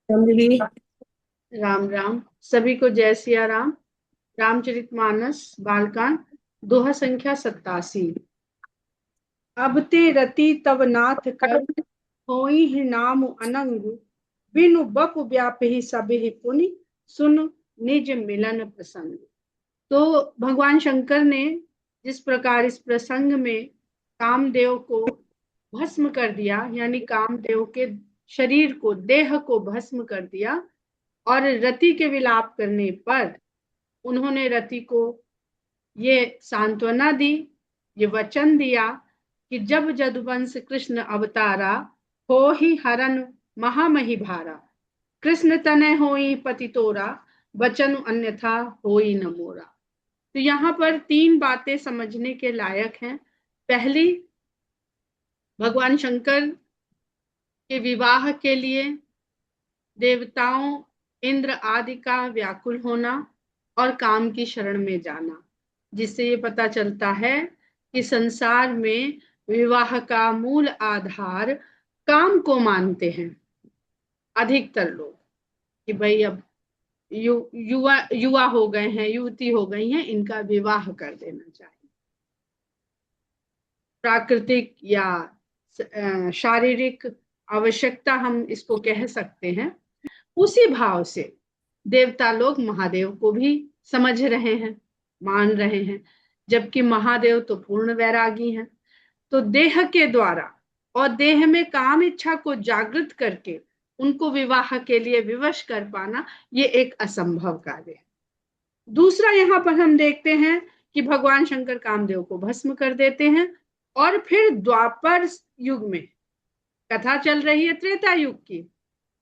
जी। राम राम। सभी को जय सिया राम। रामचरितमानस बालकांड, दोहा संख्या 87। अब ते रति तब नाथ कर, होई है नाम अनंग, बिनु बप व्यापी सबहि पुनि, सुन निज मिलन प्रसंग। तो भगवान शंकर ने जिस प्रकार इस प्रसंग में कामदेव को भस्म कर दिया, यानी कामदेव के शरीर को, देह को भस्म कर दिया, और रति के विलाप करने पर उन्होंने रति को ये सांत्वना दी, ये वचन दिया कि जब जदुवंश कृष्ण अवतारा, हो ही हरन महामहि भारा, कृष्ण तनय होई पति तोरा, बचन अन्यथा होई न मोरा। तो यहाँ पर तीन बातें समझने के लायक हैं। पहली, भगवान शंकर के विवाह के लिए देवताओं, इंद्र आदि का व्याकुल होना और काम की शरण में जाना, जिससे ये पता चलता है कि संसार में विवाह का मूल आधार काम को मानते हैं अधिकतर लोग, कि भाई अब युवा युवा हो गए हैं, युवती हो गई हैं, इनका विवाह कर देना चाहिए। प्राकृतिक या शारीरिक आवश्यकता हम इसको कह सकते हैं। उसी भाव से देवता लोग महादेव को भी समझ रहे हैं, मान रहे हैं, जबकि महादेव तो पूर्ण वैरागी हैं। तो देह के द्वारा और देह में काम इच्छा को जागृत करके उनको विवाह के लिए विवश कर पाना, ये एक असंभव कार्य है। दूसरा, यहाँ पर हम देखते हैं कि भगवान शंकर कामदेव को भस्म कर देते हैं, और फिर द्वापर युग में कथा चल रही है त्रेता युग की।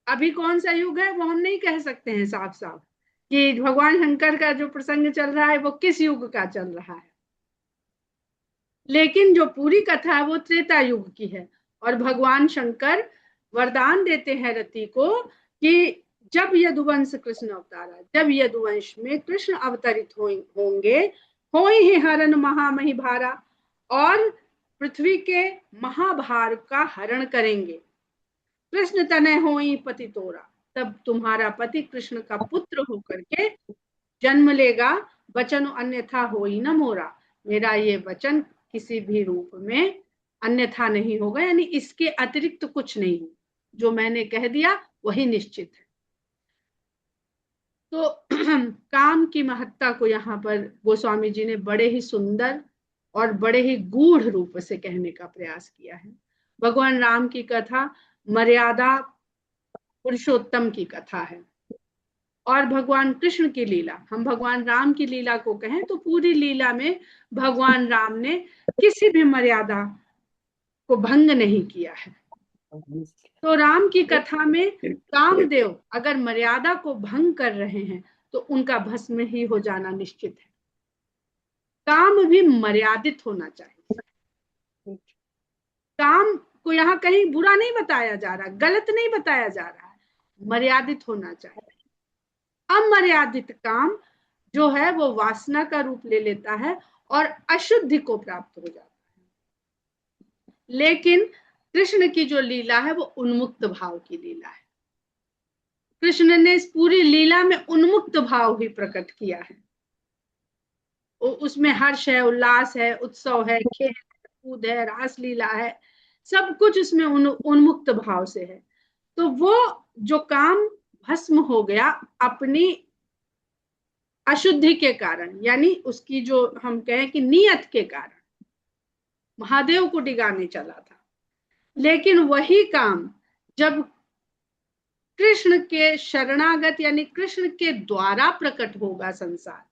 अभी कौन सा युग है वो हम नहीं कह सकते हैं साफ साफ, कि भगवान शंकर का जो प्रसंग चल रहा है वो किस युग का चल रहा है, लेकिन जो पूरी कथा है वो त्रेता युग की है। और भगवान शंकर वरदान देते हैं रति को कि जब यदुवंश कृष्ण अवतारा, जब यदुवंश में कृष्ण अवतरित होंगे, होई ही हरण महामहि भारा, और पृथ्वी के महाभार का हरण करेंगे। कृष्ण तनय होई पति तोरा, तब तुम्हारा पति कृष्ण का पुत्र होकर के जन्म लेगा। वचन अन्यथा होई न मोरा, मेरा ये वचन किसी भी रूप में अन्यथा नहीं होगा, यानी इसके अतिरिक्त कुछ नहीं, जो मैंने कह दिया वही निश्चित है। तो काम की महत्ता को यहाँ पर गोस्वामी जी ने बड़े ही सुंदर और बड़े ही गूढ़ रूप से कहने का प्रयास किया है। भगवान राम की कथा मर्यादा पुरुषोत्तम की कथा है, और भगवान कृष्ण की लीला, हम भगवान राम की लीला को कहें तो पूरी लीला में भगवान राम ने किसी भी मर्यादा को भंग नहीं किया है। तो राम की कथा में कामदेव अगर मर्यादा को भंग कर रहे हैं तो उनका भस्म ही हो जाना निश्चित है। काम भी मर्यादित होना चाहिए। काम को यहाँ कहीं बुरा नहीं बताया जा रहा, गलत नहीं बताया जा रहा है, मर्यादित होना चाहिए। अमर्यादित काम जो है वो वासना का रूप ले लेता है और अशुद्धि को प्राप्त हो जाता है। लेकिन कृष्ण की जो लीला है वो उन्मुक्त भाव की लीला है। कृष्ण ने इस पूरी लीला में उन्मुक्त भाव ही प्रकट किया है। उसमें हर्ष है, उल्लास है, उत्सव है, खेल है, कूद है, रास लीला है, सब कुछ उसमें उन्मुक्त भाव से है। तो वो जो काम भस्म हो गया अपनी अशुद्धि के कारण, यानी उसकी जो हम कहें कि नियत के कारण, महादेव को डिगाने चला था। लेकिन वही काम जब कृष्ण के शरणागत, यानी कृष्ण के द्वारा प्रकट होगा संसार,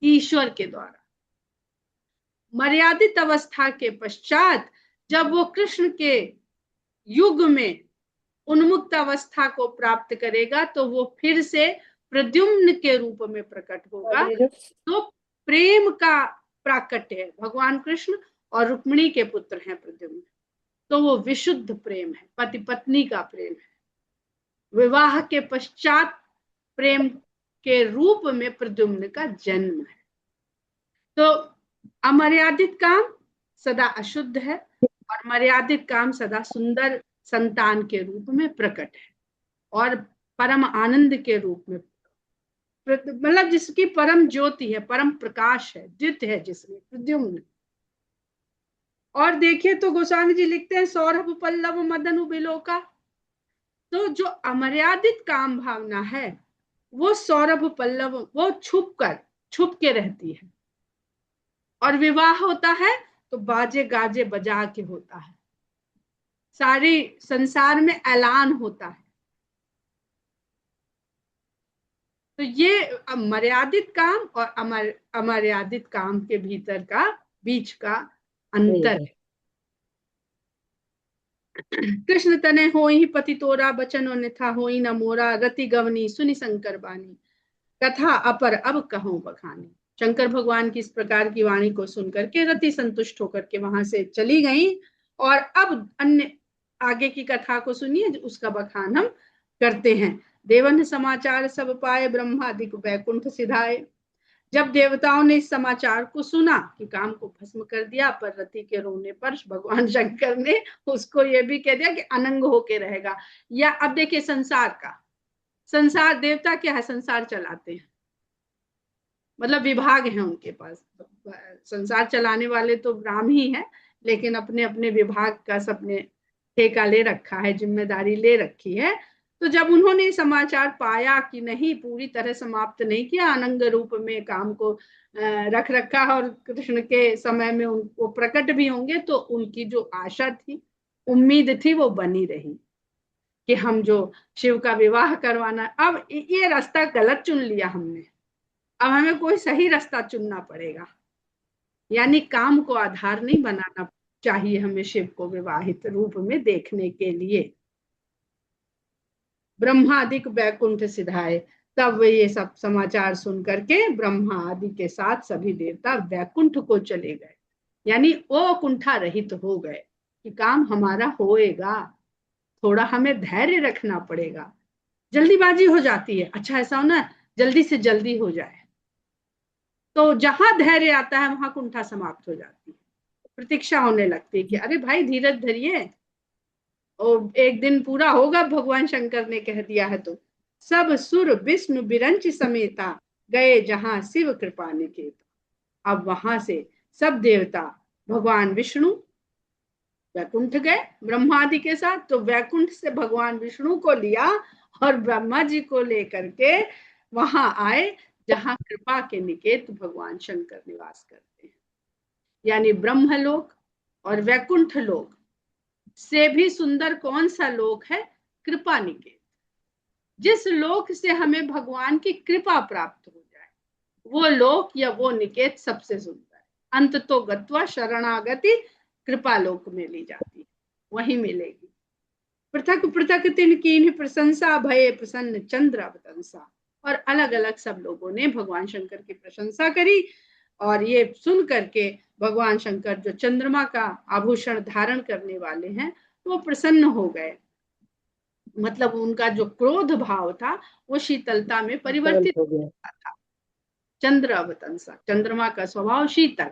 ईश्वर के द्वारा, मर्यादित अवस्था के पश्चात जब वो कृष्ण के युग में उन्मुक्त अवस्था को प्राप्त करेगा तो वो फिर से प्रद्युम्न के रूप में प्रकट होगा। तो प्रेम का प्राकट्य है, भगवान कृष्ण और रुक्मिणी के पुत्र हैं प्रद्युम्न, तो वो विशुद्ध प्रेम है, पति पत्नी का प्रेम है, विवाह के पश्चात प्रेम के रूप में प्रद्युम्न का जन्म है। तो अमर्यादित काम सदा अशुद्ध है, और मर्यादित काम सदा सुंदर संतान के रूप में प्रकट है। और परम आनंद के रूप में, मतलब जिसकी परम ज्योति है, परम प्रकाश है, द्वित है जिसमें, प्रद्युम्न। और देखिए तो गोस्वामी जी लिखते हैं सौरभ पल्लव मदन उबिलोका, तो जो अमर्यादित काम भावना है वो सौरभ पल्लव, वो छुप के रहती है। और विवाह होता है तो बाजे गाजे बजा के होता है, सारी संसार में ऐलान होता है। तो ये मर्यादित काम और अमर्यादित काम के भीतर का, बीच का अंतर है। कृष्ण तने होई पति तोरा, बचन अन्यथा होई न मोरा, रति गवनी सुनि शंकर बानी, कथा अपर अब कहूं बखानी। शंकर भगवान की इस प्रकार की वाणी को सुनकर के रति संतुष्ट होकर के वहां से चली गई। और अब अन्य आगे की कथा को सुनिए, उसका बखान हम करते हैं। देवन समाचार सब पाए, ब्रह्मादिक वैकुंठ सिधाए। जब देवताओं ने इस समाचार को सुना कि काम को भस्म कर दिया, पर रति के रोने पर भगवान शंकर ने उसको ये भी कह दिया कि अनंग होके रहेगा। या अब देखिए संसार का, संसार देवता क्या है, संसार चलाते हैं, मतलब विभाग है उनके पास। संसार चलाने वाले तो राम ही है, लेकिन अपने अपने विभाग का सबने ठेका ले रखा है, जिम्मेदारी ले रखी है। तो जब उन्होंने समाचार पाया कि नहीं, पूरी तरह समाप्त नहीं किया, अनंग रूप में काम को रख रखा है और कृष्ण के समय में उनको प्रकट भी होंगे, तो उनकी जो आशा थी, उम्मीद थी, वो बनी रही कि हम जो शिव का विवाह करवाना, अब ये रास्ता गलत चुन लिया हमने, अब हमें कोई सही रास्ता चुनना पड़ेगा। यानी काम को आधार नहीं बनाना चाहिए हमें शिव को विवाहित रूप में देखने के लिए। ब्रह्मादिक वैकुंठ सिधाए, तब ये सब समाचार सुन करके ब्रह्मा आदि के साथ सभी देवता वैकुंठ को चले गए, यानी वो कुंठा रहित हो गए कि काम हमारा होएगा, थोड़ा हमें धैर्य रखना पड़ेगा। जल्दीबाजी हो जाती है, अच्छा ऐसा हो ना जल्दी से जल्दी हो जाए, तो जहां धैर्य आता है वहां कुंठा समाप्त हो जाती है, प्रतीक्षा होने लगती है कि अरे भाई धीरज धरिए, और एक दिन पूरा होगा, भगवान शंकर ने कह दिया है तो। सब सुर विष्णु बिरंच समेता, गए जहां शिव कृपा निकेता। अब वहां से सब देवता, भगवान विष्णु वैकुंठ गए ब्रह्मादि के साथ, तो वैकुंठ से भगवान विष्णु को लिया और ब्रह्मा जी को लेकर के वहां आए जहां कृपा के निकेत भगवान शंकर निवास करते हैं। यानी ब्रह्मलोक और वैकुंठ लोक से भी सुंदर कौन सा लोक है, कृपा निकेत। जिस लोक से हमें भगवान की कृपा प्राप्त हो जाए, वो लोक या वो निकेत सबसे सुंदर है। अंत तो गत्वा शरणागति कृपा लोक में ली जाती है, वही मिलेगी। पृथक पृथक तिन कीन्ह प्रशंसा, भये प्रसन्न चंद्र अवतंसा। और अलग अलग सब लोगों ने भगवान शंकर की प्रशंसा करी, और ये सुन करके भगवान शंकर जो चंद्रमा का आभूषण धारण करने वाले हैं, वो प्रसन्न हो गए। मतलब उनका जो क्रोध भाव था वो शीतलता में परिवर्तित हो गया था। चंद्र अवतंसा, चंद्रमा का स्वभाव शीतल,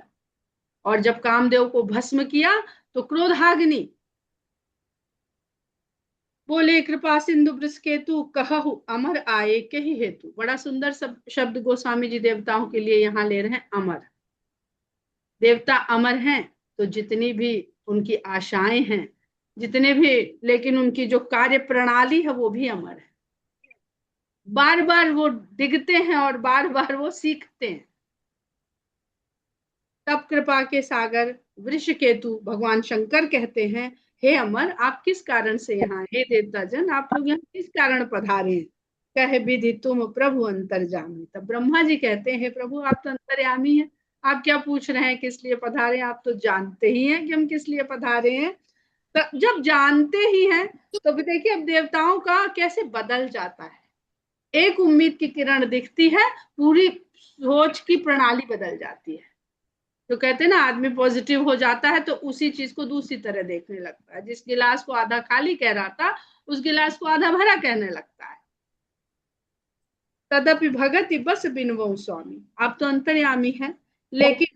और जब कामदेव को भस्म किया तो क्रोधाग्नि। बोले कृपा सिंधु बृषकेतु, कहु अमर आए के ही हेतु। बड़ा सुंदर सब शब्द गोस्वामी जी देवताओं के लिए यहाँ ले रहे हैं, अमर। देवता अमर हैं, तो जितनी भी उनकी आशाएं हैं, जितने भी, लेकिन उनकी जो कार्य प्रणाली है वो भी अमर है। बार बार वो डिगते हैं और बार बार वो सीखते हैं। तब कृपा के सागर वृषकेतु भगवान शंकर कहते हैं, हे अमर, आप किस कारण से यहाँ, हे देवता जन आप लोग यहाँ किस कारण पधारे हैं। कहे विधि तुम प्रभु अंतर्यामी। तब ब्रह्मा जी कहते हैं, हे प्रभु आप तो अंतर्यामी हैं, आप क्या पूछ रहे हैं किस लिए पधारे हैं, आप तो जानते ही हैं कि हम किस लिए पधारे हैं। तो जब जानते ही हैं तो देखिए अब देवताओं का कैसे बदल जाता है। एक उम्मीद की किरण दिखती है, पूरी सोच की प्रणाली बदल जाती है। तो कहते हैं ना, आदमी पॉजिटिव हो जाता है तो उसी चीज को दूसरी तरह देखने लगता है। जिस गिलास को आधा खाली कह रहा था, उस गिलास को आधा भरा कहने लगता है। तदपि भगति बस बिनवो स्वामी, आप तो अंतर्यामी हैं, लेकिन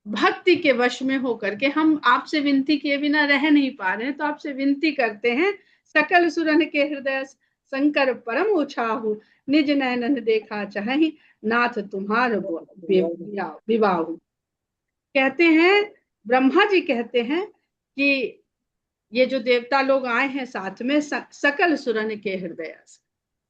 भक्ति के वश में होकर के हम आपसे विनती किए बिना रह नहीं पा रहे हैं, तो आपसे विनती करते हैं। सकल सुरन के हृदय शंकर परम उछाहु, निज नयन देखा चाहि, नाथ तुम्हार विवाह। कहते हैं, ब्रह्मा जी कहते हैं कि ये जो देवता लोग आए हैं साथ में, सकल सुरन के हृदय,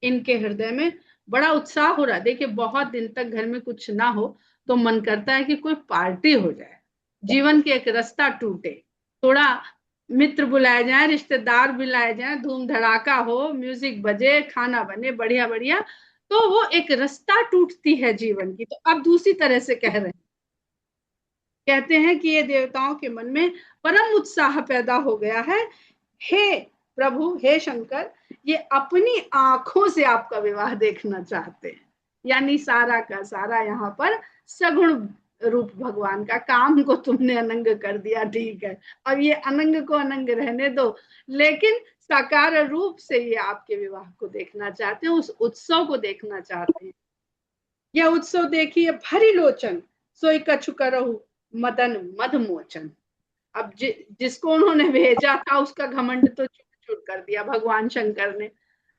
इनके हृदय में बड़ा उत्साह हो रहा है। देखिए, बहुत दिन तक घर में कुछ ना हो तो मन करता है कि कोई पार्टी हो जाए, जीवन के एक रास्ता टूटे, थोड़ा मित्र बुलाए जाए, रिश्तेदार बुलाए जाए, धूम धड़ाका हो, म्यूजिक बजे, खाना बने बढ़िया बढ़िया, तो वो एक रास्ता टूटती है जीवन की। तो अब दूसरी तरह से कह रहे हैं, कहते हैं कि ये देवताओं के मन में परम उत्साह पैदा हो गया है। हे प्रभु, हे शंकर, ये अपनी आंखों से आपका विवाह देखना चाहते हैं। यानी सारा का सारा यहाँ पर सगुण रूप भगवान का, काम को तुमने अनंग कर दिया, ठीक है, अब ये अनंग को अनंग रहने दो, लेकिन साकार रूप से ये आपके विवाह को देखना चाहते हैं, उस उत्सव को देखना चाहते हैं। यह उत्सव देखिए भरी लोचन, सोई कछु करहु मदन मद मोचन। अब जिसको उन्होंने भेजा था उसका घमंड तो चूर चूर कर दिया भगवान शंकर ने,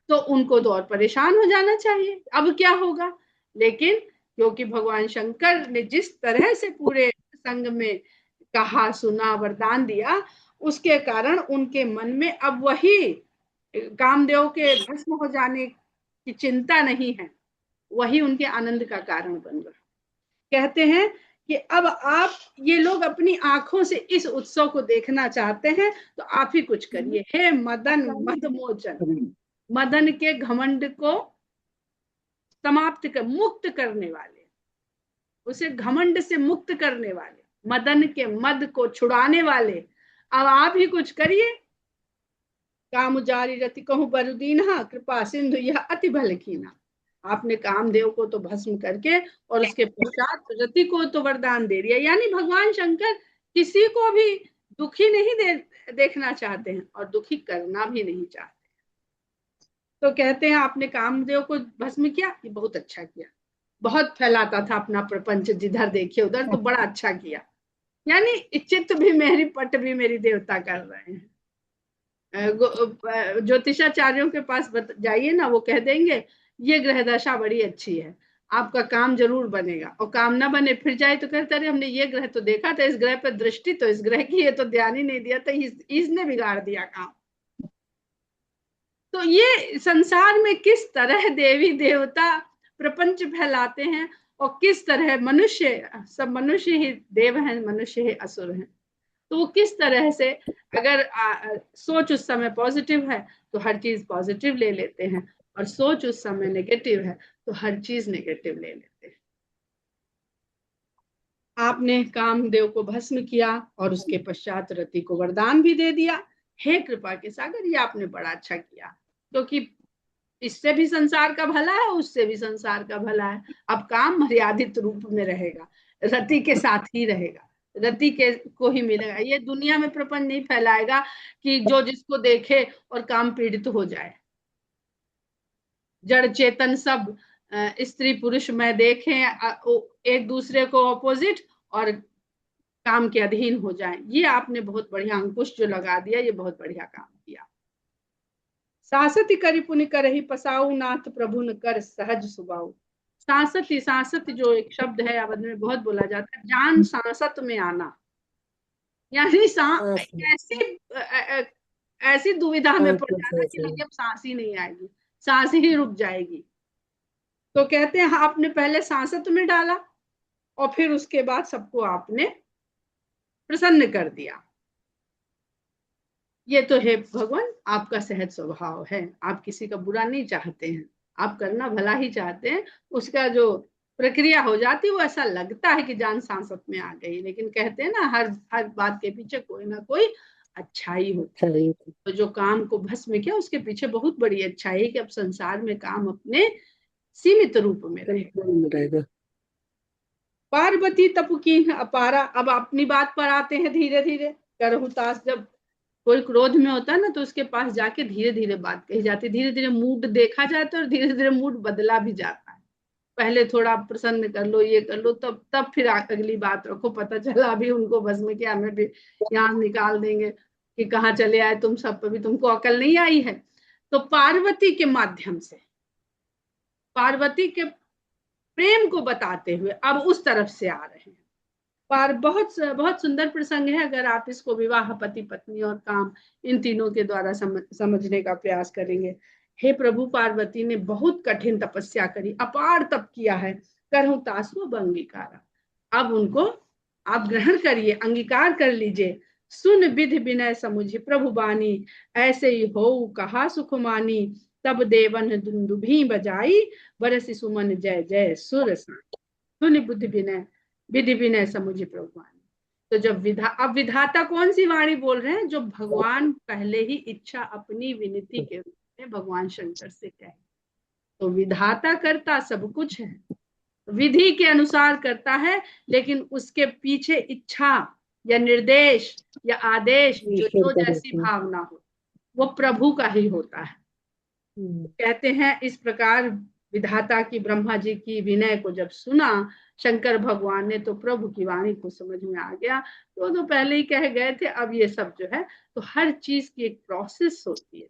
तो उनको तो और परेशान हो जाना चाहिए, अब क्या होगा। लेकिन क्योंकि भगवान शंकर ने जिस तरह से पूरे संग में कहा, सुना, वरदान दिया, उसके कारण उनके मन में अब वही कामदेव के भस्म हो जाने की चिंता नहीं है, वही उनके आनंद का कारण बन गया। कहते हैं कि अब आप, ये लोग अपनी आंखों से इस उत्सव को देखना चाहते हैं, तो आप ही कुछ करिए। हे मदन मद मोचन, मदन के घमंड को समाप्त कर, मुक्त करने वाले, उसे घमंड से मुक्त करने वाले, मदन के मद को छुड़ाने वाले, अब आप ही कुछ करिए। काम जारी रति कहूं बरुदीना, कृपा सिंधु यह अति भल कीना। आपने कामदेव को तो भस्म करके और उसके पश्चात रति को तो वरदान दे दिया, यानी भगवान शंकर किसी को भी दुखी नहीं देखना चाहते हैं और दुखी करना भी नहीं चाहते। तो कहते हैं आपने कामदेव को भस्म किया, ये बहुत अच्छा किया, बहुत फैलाता था अपना प्रपंच, जिधर देखिए उधर, तो बड़ा अच्छा किया, यानी चित्त भी मेरी, पट भी मेरी देवता कर रहे हैं। ज्योतिषाचार्यों के पास जाइए ना, वो कह देंगे ये ग्रह दशा बड़ी अच्छी है, आपका काम जरूर बनेगा, और काम ना बने फिर जाए तो कहते अरे हमने ये ग्रह तो देखा था, इस ग्रह पर दृष्टि तो इस ग्रह की, ये तो ध्यान ही नहीं दिया था, इसने बिगाड़ दिया काम। तो ये संसार में किस तरह देवी देवता प्रपंच फैलाते हैं, और किस तरह मनुष्य, सब मनुष्य ही देव हैं, मनुष्य ही असुर हैं, तो वो किस तरह से, अगर सोच उस समय पॉजिटिव है तो हर चीज पॉजिटिव ले लेते हैं, और सोच उस समय नेगेटिव है तो हर चीज नेगेटिव ले लेते हैं। आपने कामदेव को भस्म किया और उसके पश्चात रति को वरदान भी दे दिया। हे कृपा के सागर, ये आपने बड़ा अच्छा किया, क्योंकि इससे भी संसार का भला है, उससे भी संसार का भला है। अब काम मर्यादित रूप में रहेगा, रति के साथ ही रहेगा, रति के को ही मिलेगा, ये दुनिया में प्रपंच नहीं फैलाएगा कि जो जिसको देखे और काम पीड़ित हो जाए। जड़ चेतन सब स्त्री पुरुष में देखें एक दूसरे को ऑपोजिट और काम के अधीन हो जाए, ये आपने बहुत बढ़िया अंकुश जो लगा दिया, ये बहुत बढ़िया काम किया। सासति करि पुनि करहि पसाऊ, नाथ प्रभु न कर सहज सुबाऊ। सांसति, सांसति जो एक शब्द है अवध में बहुत बोला जाता है, जान सांसत में आना, यानी ऐसी ऐसी दुविधा में पड़ जाना कि लगे अब सांस ही नहीं आएगी, सांस ही रुक जाएगी। तो कहते हैं आपने पहले सांसत में डाला और फिर उसके बाद सबको आपने प्रसन्न कर दिया। ये तो है भगवान, आपका सहज स्वभाव है, आप किसी का बुरा नहीं चाहते हैं, आप करना भला ही चाहते हैं। उसका जो प्रक्रिया हो जाती है वो ऐसा लगता है कि जान सांसत में आ गई, लेकिन कहते हैं ना हर हर बात के पीछे कोई ना कोई अच्छाई होती है। तो जो काम को भस्म किया उसके पीछे बहुत बड़ी अच्छाई है कि अब संसार में काम अपने सीमित रूप में रहेगा। पार्वती तपकीन अपारा, अब अपनी बात पर आते हैं धीरे धीरे। करहुतास, जब कोई क्रोध में होता है ना तो उसके पास जाके धीरे धीरे बात कही जाती है, धीरे धीरे मूड देखा जाता है और धीरे धीरे मूड बदला भी जाता है। पहले थोड़ा प्रसन्न कर लो, ये कर लो, तब फिर अगली बात रखो, पता चला अभी उनको भस्म किया, हमें भी यहाँ निकाल देंगे कि कहाँ चले आए तुम, सब पे भी तुमको अकल नहीं आई है। तो पार्वती के माध्यम से, पार्वती के प्रेम को बताते हुए अब उस तरफ से आ रहे हैं। पर बहुत बहुत सुंदर प्रसंग है, अगर आप इसको विवाह, पति पत्नी और काम, इन तीनों के द्वारा समझने का प्रयास करेंगे। हे प्रभु, पार्वती ने बहुत कठिन तपस्या करी, अपार तप किया है, करहूं तासु अब अंगीकारा। अब उनको आप ग्रहण करिए, अंगीकार कर लीजिए। सुन विधि विनय समुझ प्रभु बानी, ऐसे ही हो कहा सुखमानी। तब देवन दुंदुभी बजाई, बरसी सुमन जय जय सुर साई। सुनि बुद्धि विनय, विधि विनय समुझ प्रभु बानी। तो जब अब विधाता कौन सी वाणी बोल रहे हैं? जो भगवान पहले ही इच्छा अपनी विनती के रूप में भगवान शंकर से कहे। तो विधाता करता सब कुछ है, विधि के अनुसार करता है, लेकिन उसके पीछे इच्छा या निर्देश या आदेश, जो जैसी भावना हो, वो प्रभु का ही होता है। कहते हैं इस प्रकार विधाता की, ब्रह्मा जी की विनय को जब सुना शंकर भगवान ने, तो प्रभु की वाणी को समझ में आ गया। तो पहले ही कह गए थे, अब ये सब जो है, तो हर चीज की एक प्रोसेस होती है,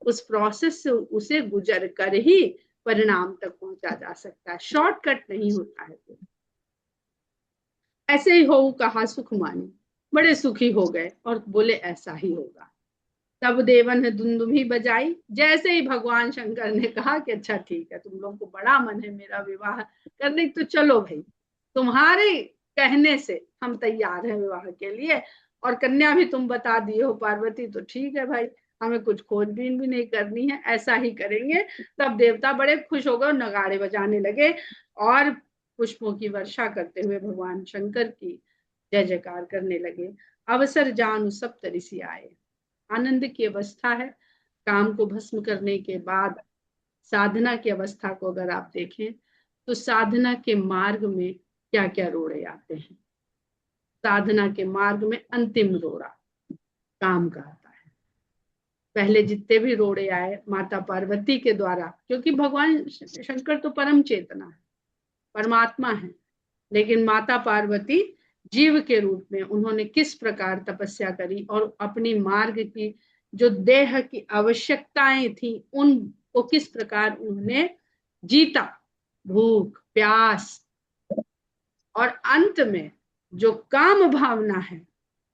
उस प्रोसेस से उसे गुजर कर ही परिणाम तक पहुंचा जा सकता है, शॉर्टकट नहीं होता है। ऐसे ही हो कहा सुख मानी, बड़े सुखी हो गए और बोले ऐसा ही होगा। तब देवन ने दुंदुभी बजाई, जैसे ही भगवान शंकर ने कहा कि अच्छा ठीक है, तुम लोगों को बड़ा मन है मेरा विवाह करने, तो चलो भाई, तुम्हारे कहने से हम तैयार हैं विवाह के लिए, और कन्या भी तुम बता दिए हो पार्वती, तो ठीक है भाई, हमें कुछ खोजबीन भी नहीं करनी है, ऐसा ही करेंगे। तब देवता बड़े खुश हो गए, नगाड़े बजाने लगे और पुष्पों की वर्षा करते हुए भगवान शंकर की जय जयकार करने लगे। अवसर जान सब ऋषि आए, आनंद की अवस्था है। काम को भस्म करने के बाद साधना की अवस्था को अगर आप देखें, तो साधना के मार्ग में क्या क्या रोड़े आते हैं। साधना के मार्ग में अंतिम रोड़ा काम का आता है। पहले जितने भी रोड़े आए माता पार्वती के द्वारा, क्योंकि भगवान शंकर तो परम चेतना है, परमात्मा है, लेकिन माता पार्वती जीव के रूप में उन्होंने किस प्रकार तपस्या करी और अपनी मार्ग की जो देह की आवश्यकताएं थी उनको किस प्रकार उन्होंने जीता, भूख प्यास, और अंत में जो काम भावना है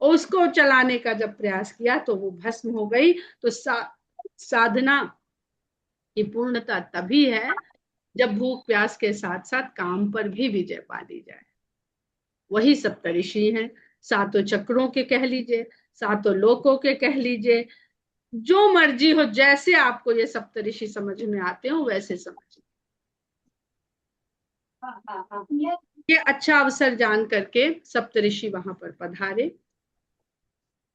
उसको चलाने का जब प्रयास किया तो वो भस्म हो गई। तो साधना की पूर्णता तभी है जब भूख प्यास के साथ साथ काम पर भी विजय पा ली जाए। वही सप्तऋषि हैं, सातों चक्रों के कह लीजिए, सातों लोकों के कह लीजिए, जो मर्जी हो, जैसे आपको ये सप्तऋषि समझ में आते हो वैसे समझिए। ये अच्छा अवसर जान करके सप्तऋषि वहां पर पधारे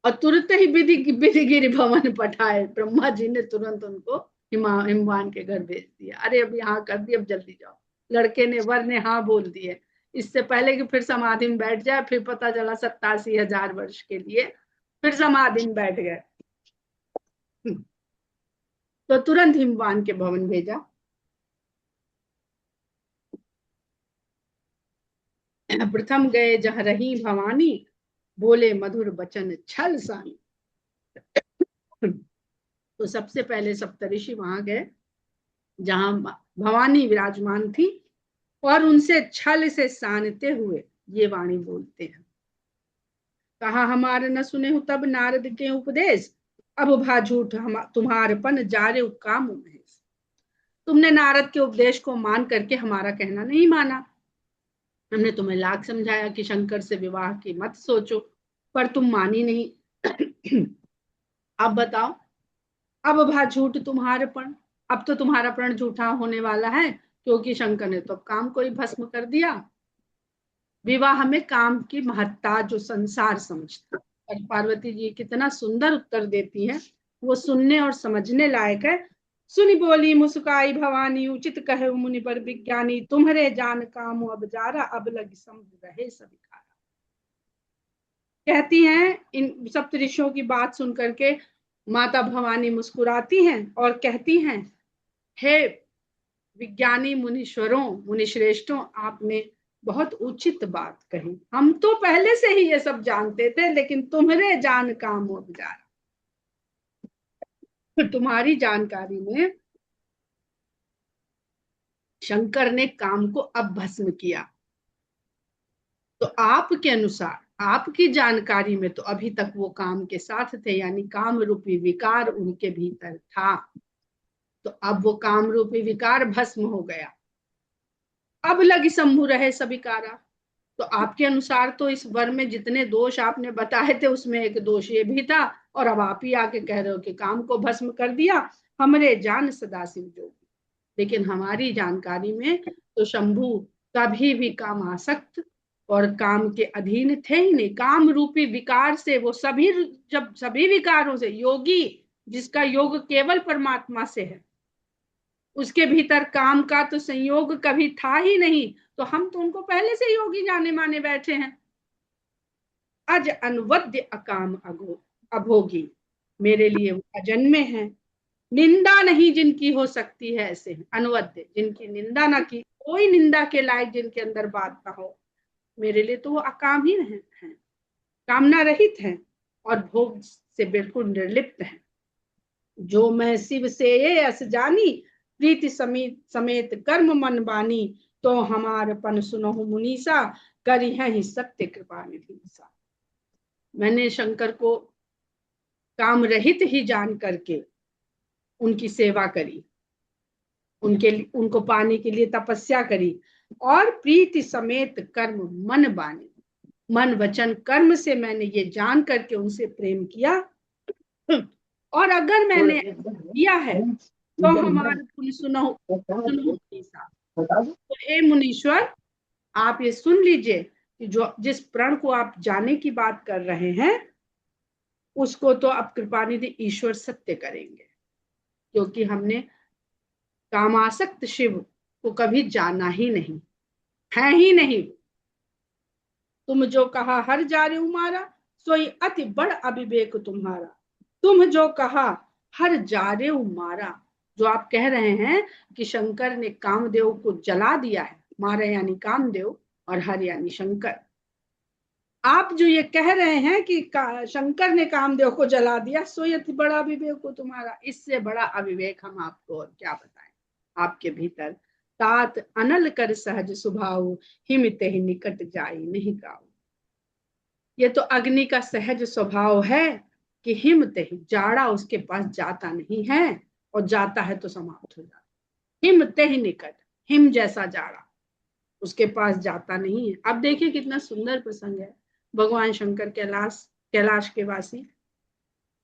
और तुरंत ही विधिगिरि भवन पठाए। ब्रह्मा जी ने तुरंत उनको हिमवान के घर भेज दिया। अरे अब यहाँ कर दिया, अब जल्दी जाओ। लड़के ने, वर ने हाँ बोल दिए, इससे पहले कि फिर समाधि में बैठ जाए। फिर पता चला 87,000 वर्ष के लिए फिर समाधि में बैठ गए। तो तुरंत हिमवान के भवन भेजा। प्रथम गए जहाँ रही भवानी, बोले मधुर बचन छल सानी। तो सबसे पहले सप्तऋषि वहां गए जहां भवानी विराजमान थी और उनसे छल से सानते हुए ये वाणी बोलते हैं। कहा हमारे न सुने हो तब नारद के उपदेश, अब भा झूठ तुम्हारपन जारे काम महेश। तुमने नारद के उपदेश को मान करके हमारा कहना नहीं माना। हमने तुम्हें लाख समझाया कि शंकर से विवाह की मत सोचो, पर तुम मानी नहीं। अब बताओ, अब भा झूठ तुम्हारपन, अब तो तुम्हारा प्रण झूठा होने वाला है, क्योंकि शंकर ने तो काम को ही भस्म कर दिया। विवाह में काम की महत्ता जो संसार समझता। और पार्वती जी कितना सुंदर उत्तर देती हैं, वो सुनने और समझने लायक है। सुनी बोली मुस्काई भवानी, उचित कहे मुनि पर विज्ञानी, तुम्हारे जान काम अब जारा, अब लग समुद्र रहे सविकारा। कहती हैं इन सप्तऋषियों की बात सुन करके माता भवानी मुस्कुराती हैं और कहती हैं, हे विज्ञानी मुनीश्वरों, मुनिश्रेष्ठों, आपने बहुत उचित बात कही। हम तो पहले से ही ये सब जानते थे, लेकिन तुम्हारे जान काम अब जा रहा। तुम्हारी जानकारी में शंकर ने काम को अब भस्म किया, तो आपके अनुसार, आपकी जानकारी में तो अभी तक वो काम के साथ थे, यानी काम रूपी विकार उनके भीतर था। तो अब वो काम रूपी विकार भस्म हो गया, अब लगी शंभु रहे सबिकारा। तो आपके अनुसार तो इस वर में जितने दोष आपने बताए थे उसमें एक दोष ये भी था, और अब आप ही आके कह रहे हो कि काम को भस्म कर दिया, हमरे जान सदाशिव जोगी। लेकिन हमारी जानकारी में तो शंभु कभी भी काम आसक्त और काम के अधीन थे ही नहीं। काम रूपी विकार से वो सभी, जब सभी विकारों से योगी, जिसका योग केवल परमात्मा से है, उसके भीतर काम का तो संयोग कभी था ही नहीं, तो हम तो उनको पहले से योगी जाने माने बैठे हैं। अज अनुवद्य अकाम अभोगी, मेरे लिए वो अजन्मे हैं, निंदा नहीं जिनकी हो सकती है, ऐसे हैं अनुवद्य, जिनकी निंदा ना की, कोई निंदा के लायक जिनके अंदर बात ना हो, मेरे लिए तो वो अकाम ही हैं, कामना रहित हैं और भोग से बिल्कुल निर्लिप्त हैं। जो मैं शिव से ये अस जानी, प्रीति समेत समेत कर्म मन बानी, तो हमार पन सुनहु मुनीसा, करी है ही सत्य कृपा निधि सा। मैंने शंकर को काम रहित ही जान करके उनकी सेवा करी, उनको पाने के लिए तपस्या करी, और प्रीति समेत कर्म मन बानी, मन वचन कर्म से मैंने ये जान करके उनसे प्रेम किया। और अगर मैंने किया है तो हमारे पुण्य सुनो तो हे मुनीश्वर, आप ये सुन लीजिए कि जो जिस प्रण को आप जाने की बात कर रहे हैं, उसको तो अब कृपानिधि ईश्वर सत्य करेंगे, क्योंकि हमने कामासक्त शिव को कभी जाना ही नहीं है ही नहीं। तुम जो कहा हर जारे उमारा, सोई अति बड़ अविवेक तुम्हारा। तुम जो कहा हर जारे उमारा, जो आप कह रहे हैं कि शंकर ने कामदेव को जला दिया है, मारा यानी कामदेव और हर यानी शंकर, आप जो ये कह रहे हैं कि शंकर ने कामदेव को जला दिया, सोई अति बड़ा अविवेक हो तुम्हारा, इससे बड़ा अविवेक हम आपको और क्या बताएं। आपके भीतर तात अनल कर सहज स्वभाव, हिमित ही निकट जाई नहीं गाओ। ये तो अग्नि का सहज स्वभाव है कि हिमते ही, जाड़ा उसके पास जाता नहीं है, और जाता है तो समाप्त हो जाता। हिमते ही निकट, हिम जैसा जाड़ा उसके पास जाता नहीं है। अब देखिए कितना सुंदर प्रसंग है। भगवान शंकर कैलाश के वासी,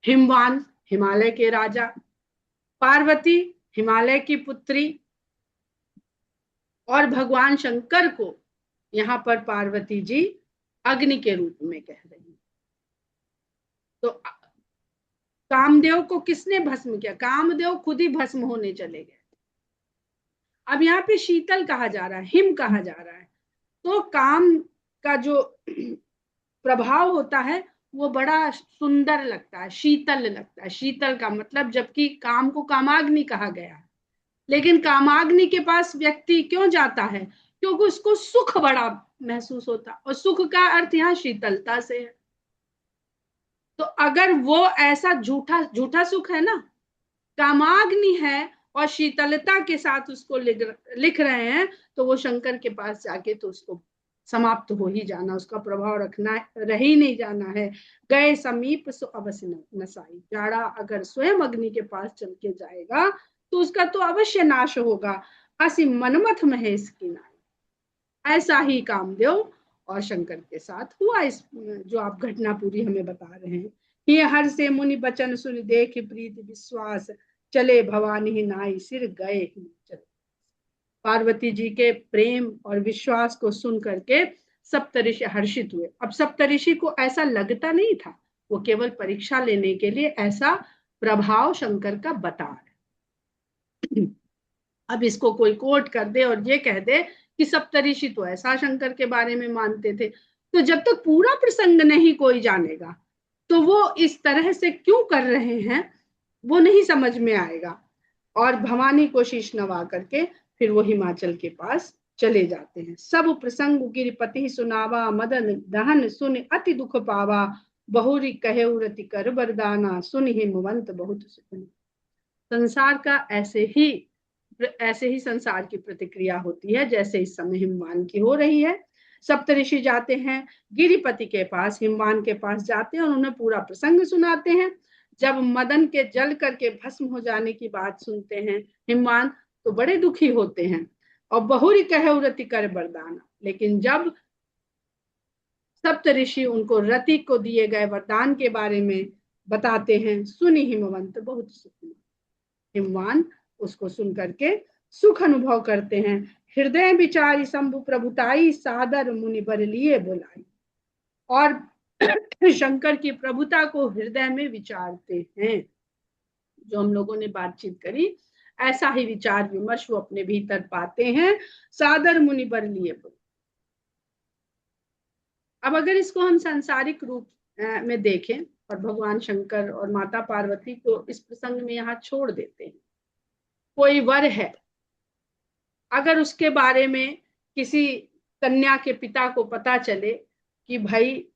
हिमवान हिमालय के राजा, पार्वती हिमालय की पुत्री, और भगवान शंकर को यहाँ पर पार्वती जी अग्नि के रूप में कह रही है। तो कामदेव को किसने भस्म किया? कामदेव खुद ही भस्म होने चले गए। अब यहाँ पे शीतल कहा जा रहा है, हिम कहा जा रहा है, तो काम का जो प्रभाव होता है वो बड़ा सुंदर लगता है, शीतल लगता है। शीतल का मतलब, जबकि काम को कामाग्नि कहा गया है, लेकिन कामाग्नि के पास व्यक्ति क्यों जाता है? क्योंकि उसको सुख बड़ा महसूस होता, और सुख का अर्थ यहाँ शीतलता से है। तो अगर वो ऐसा झूठा झूठा सुख है ना, कामाग्नि है और शीतलता के साथ उसको लिख रहे हैं, तो वो शंकर के पास जाके तो उसको समाप्त हो ही जाना, उसका प्रभाव रखना रह ही नहीं जाना है। गए समीप सो अवश्य नसाई, जाड़ा अगर स्वयं अग्नि के पास चल के जाएगा तो उसका तो अवश्य नाश होगा। असी मनमथ महेश की नाई, ऐसा ही कामदेव और शंकर के साथ हुआ। इस जो आप घटना पूरी हमें बता रहे हैं, ये हर से मुनि बचन सुन देख प्रीत विश्वास, चले भवानी ही नाई सिर गए ही चले। पार्वती जी के प्रेम और विश्वास को सुन करके सप्तऋषि हर्षित हुए। अब सप्तऋषि को ऐसा लगता नहीं था, वो केवल परीक्षा लेने के लिए ऐसा प्रभाव शंकर का बता रहे। अब इसको कोई कोट कर दे और ये कह दे कि सप्तऋषि तो ऐसा शंकर के बारे में मानते थे, तो जब तक पूरा प्रसंग नहीं कोई जानेगा तो वो इस तरह से क्यों कर रहे हैं वो नहीं समझ में आएगा। और भवानी को शीश नवा करके फिर वो हिमाचल के पास चले जाते हैं। सब प्रसंग गिरिपति सुनावा, मदन दहन सुन अति दुख पावा, बहुरी कहे उरति कर बरदाना, सुन हिमवंत बहुत सुन। संसार का ऐसे ही संसार की प्रतिक्रिया होती है जैसे इस समय हिमवान की हो रही है। सप्तऋषि जाते हैं गिरिपति के पास, हिमवान के पास जाते हैं और उन्हें पूरा प्रसंग सुनाते हैं। जब मदन के जल करके भस्म हो जाने की बात सुनते हैं हिमवान तो बड़े दुखी होते हैं और बहुरी कहु रति कर वरदाना। लेकिन जब सप्तऋषि उनको रति को दिए गए वरदान के बारे में बताते हैं, सुनी हिमवंत बहुत सुख हुआ। हिमवान उसको सुन करके सुख अनुभव करते हैं। हृदय विचारी शंभु प्रभुताई, सादर मुनि बर लिए बुलाई। और शंकर की प्रभुता को हृदय में विचारते हैं। जो हम लोगों ने बातचीत करी ऐसा ही विचार विमर्श वो अपने भीतर पाते हैं। सादर मुनि बर लिए बुलाई। अब अगर इसको हम सांसारिक रूप में देखें और भगवान शंकर और माता पार्वती को इस प्रसंग में यहाँ छोड़ देते हैं। कोई वर है, अगर उसके बारे में किसी कन्या के पिता को पता चले कि भाई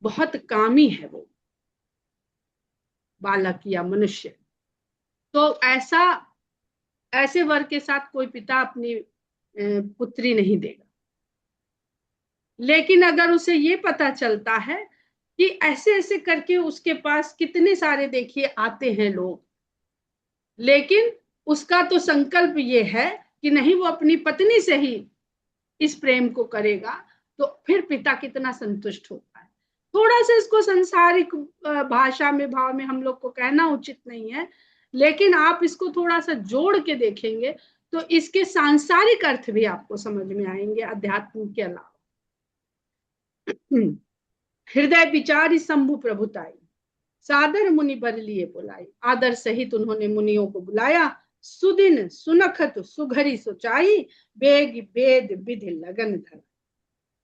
बहुत कामी है वो बालक या मनुष्य, तो ऐसे वर के साथ कोई पिता अपनी पुत्री नहीं देगा। लेकिन अगर उसे ये पता चलता है कि ऐसे ऐसे करके उसके पास कितने सारे देखिए आते हैं लोग, लेकिन उसका तो संकल्प ये है कि नहीं वो अपनी पत्नी से ही इस प्रेम को करेगा, तो फिर पिता कितना संतुष्ट होता है। थोड़ा सा इसको संसारिक भाषा में भाव में हम लोग को कहना उचित नहीं है, लेकिन आप इसको थोड़ा सा जोड़ के देखेंगे तो इसके सांसारिक अर्थ भी आपको समझ में आएंगे अध्यात्म के अलावा। हृदय विचारी शंभु प्रभुताई, सादर मुनि बर लिए बुलाई। आदर सहित उन्होंने मुनियों को बुलाया। सुदिन सुनखत सुघरी सोचाई, बेग वेद विधि लगन धरा।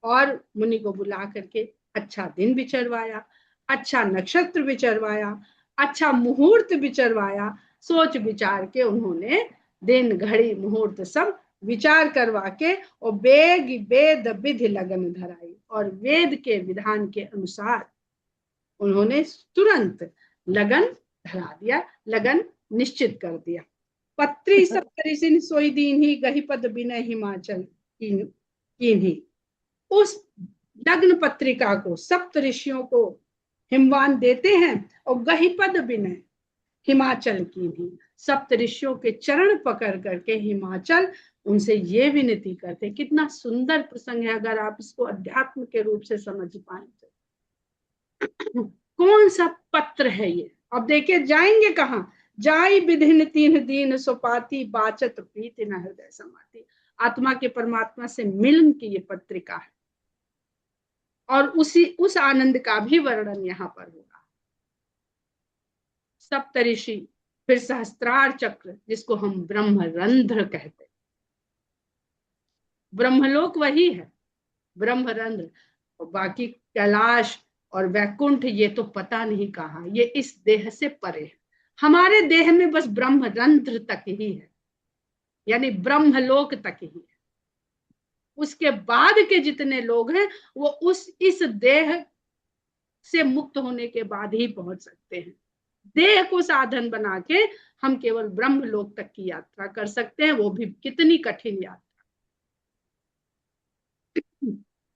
और मुनि को बुला करके अच्छा दिन विचरवाया, अच्छा नक्षत्र विचरवाया, अच्छा मुहूर्त विचरवाया। सोच विचार के उन्होंने दिन घड़ी मुहूर्त सब विचार करवा के और बेग वेद विधि लगन धराई। और वेद के विधान के अनुसार उन्होंने तुरंत लगन धरा दिया, लगन निश्चित कर दिया। पत्री सप्तऋषि सोई दीन ही, गही पद विनय हिमाचल कीन्ही। उस लग्न पत्रिका को सप्तऋषियों को हिमवान देते हैं और गही पद विनय हिमाचल कीन्ही। सप्तऋषियों के चरण पकड़ करके हिमाचल उनसे ये विनती करते। कितना सुंदर प्रसंग है अगर आप इसको अध्यात्म के रूप से समझ पाए तो। कौन सा पत्र है ये? अब देखिए जाएंगे कहाँ? जाई विधिन तीन दीन सुपाती, बाचत प्रीति न हृदय समाती। आत्मा के परमात्मा से मिलन की ये पत्रिका है और उस आनंद का भी वर्णन यहाँ पर होगा। सप्तऋषि, फिर सहस्त्रार चक्र जिसको हम ब्रह्मरंध्र कहते, ब्रह्मलोक वही है ब्रह्मरंध्र, और बाकी कैलाश और वैकुंठ ये तो पता नहीं कहाँ, ये इस देह से परे है। हमारे देह में बस ब्रह्मरंध्र तक ही है, यानी ब्रह्मलोक तक ही है। उसके बाद के जितने लोग हैं वो इस देह से मुक्त होने के बाद ही पहुंच सकते हैं। देह को साधन बना के हम केवल ब्रह्मलोक तक की यात्रा कर सकते हैं, वो भी कितनी कठिन यात्रा।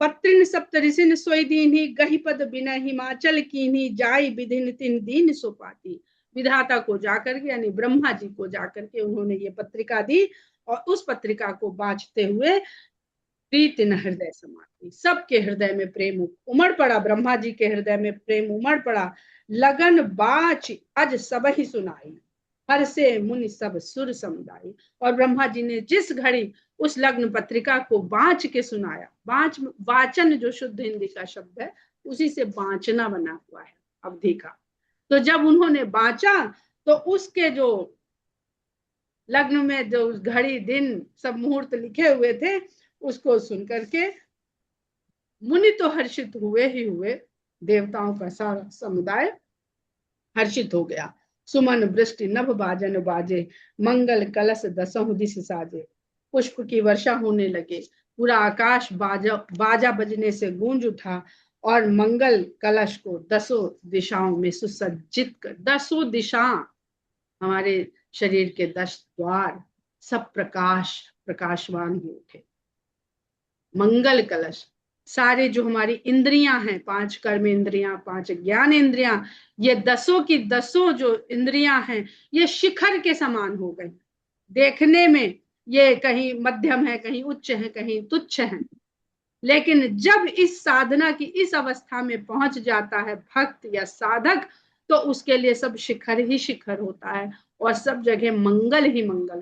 पत्रिन सप्तऋषिन सोई दीन्ही, गही पद विनय हिमाचल कीन्ही। जाई विधिन तीन दीन सुपाती। विधाता को जाकर के यानी ब्रह्मा जी को जाकर के उन्होंने ये पत्रिका दी और उस पत्रिका को बांचते हुए प्रीति न हृदय समाती। सबके हृदय में प्रेम उमड़ पड़ा, ब्रह्मा जी के हृदय में प्रेम उमड़ पड़ा। लगन बाच अज सब ही सुनाई, हर से मुनि सब सुर समुदाय। और ब्रह्मा जी ने जिस घड़ी उस लग्न पत्रिका को बांच के सुनाया, वाचन जो शुद्ध हिंदी का शब्द है उसी से बांचना बना हुआ है अवधि का। तो जब उन्होंने बांचा तो उसके जो लग्न में जो घड़ी दिन सब मुहूर्त लिखे हुए थे उसको सुन करके मुनि तो हर्षित हुए ही हुए, देवताओं का सारा समुदाय हर्षित हो गया। सुमन वृष्टि नभ बाजन बाजे, मंगल कलश दसों दिश साजे। पुष्प की वर्षा होने लगे, पूरा आकाश बाजा बजने से गूंज उठा और मंगल कलश को दसों दिशाओं में सुसज्जित कर, दसों दिशा हमारे शरीर के 10 द्वार सब प्रकाशवान हो उठे। मंगल कलश, सारे जो हमारी इंद्रियां हैं, 5 कर्म इंद्रियां, 5 ज्ञान इंद्रियां, ये 10 की 10 जो इंद्रियां हैं ये शिखर के समान हो गई। देखने में ये कहीं मध्यम है, कहीं उच्च है, कहीं तुच्छ है, लेकिन जब इस साधना की इस अवस्था में पहुंच जाता है भक्त या साधक, तो उसके लिए सब शिखर ही शिखर होता है और सब जगह मंगल ही मंगल होता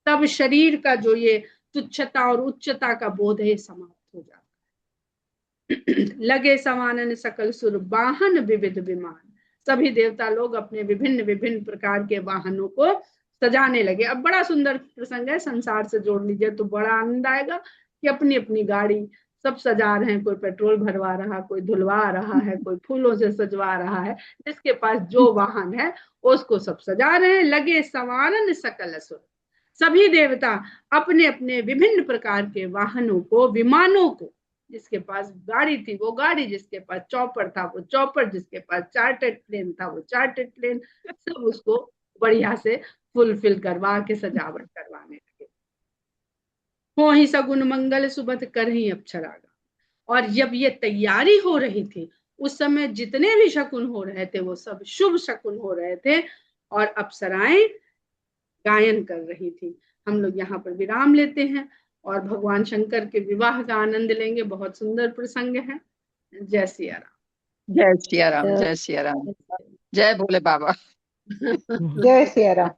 है। तब शरीर का जो ये तुच्छता और उच्चता का बोध है समाप्त हो जाता है। लगे समानन सकल सुर वाहन विविध विमान, सभी देवता लोग अपने विभिन्न विभिन्न प्रकार के वाहनों को सजाने लगे। अब बड़ा सुंदर प्रसंग है, संसार से जोड़ लीजिए तो बड़ा आनंद आएगा कि अपनी अपनी गाड़ी सब सजा रहे हैं। कोई पेट्रोल भरवा रहा, कोई धुलवा रहा है, कोई फूलों से सजवा रहा है, जिसके पास जो वाहन है उसको सब सजा रहे हैं। लगे सवारन सकल असुर, सभी देवता अपने अपने विभिन्न प्रकार के वाहनों को, विमानों को, जिसके पास गाड़ी थी वो गाड़ी, जिसके पास चौपर था वो चौपर, जिसके पास चार्टर्ड प्लेन था वो चार्टर्ड प्लेन, सब उसको बढ़िया से फुलफिल करवा के सजावट करवाने लगे। हो ही सगुन मंगल सुबह कर ही अप्सरागा। और जब ये तैयारी हो रही थी उस समय जितने भी शकुन हो रहे थे वो सब शुभ शकुन हो रहे थे और अप्सराएं गायन कर रही थी। हम लोग यहाँ पर विराम लेते हैं और भगवान शंकर के विवाह का आनंद लेंगे। बहुत सुंदर प्रसंग है। जय सिया राम। जय सिया राम, जय सिया राम, जय भोले बाबा। जय सिया राम।